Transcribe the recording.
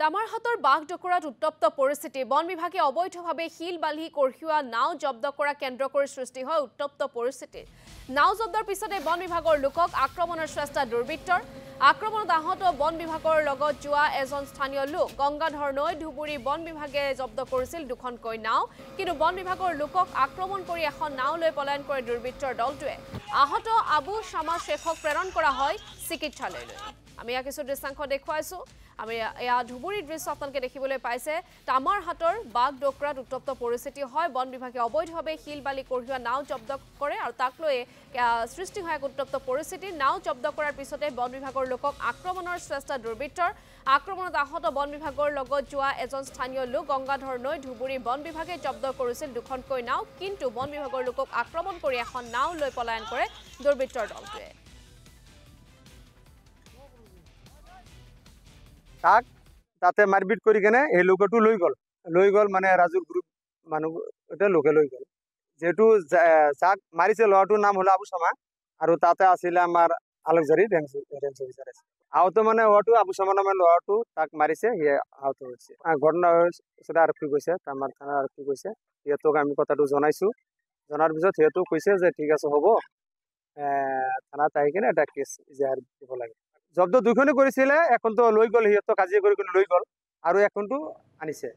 তামাৰহাটৰ বাঘ ডকৰাত উত্তপ্ত পৰিস্থিতি বন বিভাগে অবৈধভাৱে শিল বালি কঢ়িওৱা নাও জব্দ কৰা কেন্দ্ৰ কৰি সৃষ্টি হয় উত্তপ্ত পৰিস্থিতি নাও জব্দৰ পিছতে বন বিভাগৰ লোকক আক্ৰমণৰ চেষ্টা দুৰ্বৃত্তৰ আক্ৰমণত আহত বন বিভাগৰ লগত যোৱা এজন স্থানীয় লোক গংগাধৰ নৈ ধুবুৰী বন বিভাগে জব্দ কৰিছিল দুখনকৈ নাও কিন্তু বন বিভাগৰ লোকক আক্ৰমণ কৰি এখন নাও লৈ পলায়ন কৰে দুৰ্বৃত্তৰ দলটোৱে আহত আবু শামা শেখক প্ৰেৰণ কৰা হয় চিকিৎসালয়লৈ আমি কিছু দৃশ্যাংশ দেখুৱাইছো আমি এয়া ধুবুৰীৰ দৃশ্য আপোনালোকে দেখিবলৈ পাইছে তামাৰহাটৰ বাঘ ডকৰাত উত্তপ্ত পৰিস্থিতি হয় বন বিভাগে অবৈধভাৱে শিল বালি কঢ়িওৱা নাও জব্দ কৰে আৰু তাক লৈ সৃষ্টি হয় এক উত্তপ্ত পৰিস্থিতি নাও জব্দ কৰাৰ পিছতে বন বিভাগৰ লোকক আক্ৰমণৰ চেষ্টা দুৰ্বৃত্তৰ আক্ৰমণত আহত বন বিভাগৰ লগত যোৱা এজন স্থানীয় লোক গংগাধৰ নৈ ধুবুৰী বন বিভাগে জব্দ কৰিছিল দুখনকৈ নাও কিন্তু বন বিভাগৰ লোকক আক্ৰমণ কৰি এখন নাও লৈ পলায়ন কৰে দুৰ্বৃত্তৰ দলটোৱে তাক তাতে মারপিট করি কেনে এই লোকটো লৈ গল মানে রাজুর গ্রুপ মানুষ এটা লোকে লৈ গল যেহেতু যাক মারিছে লড়াটোর নাম হলো আবু শামা আর তাতে আসলে আমার আলোকজারি রেঞ্জ অফিসার আছে আহত মানে হওয়াটো আবু শামা নামের লড়াটো তাক মারিছে সিয়ে আহত হয়েছে ঘটনা সেটা আরক্ষী কৈছে আমার থানার আরক্ষী কৈছে সিহঁতক আমি কথাটো জনাইছো জনার পিছত সিহঁতো কৈছে যে ঠিক আছে হ'ব থানাত আহি কিনে এটা কেছ ইজাহাৰ দিব লাগে জব্দ দুইখনে কৰিছিলে এখন তো লৈ গল সিহঁতক কাজিয়া কৰি লৈ গল আৰু এখনটো আনিছে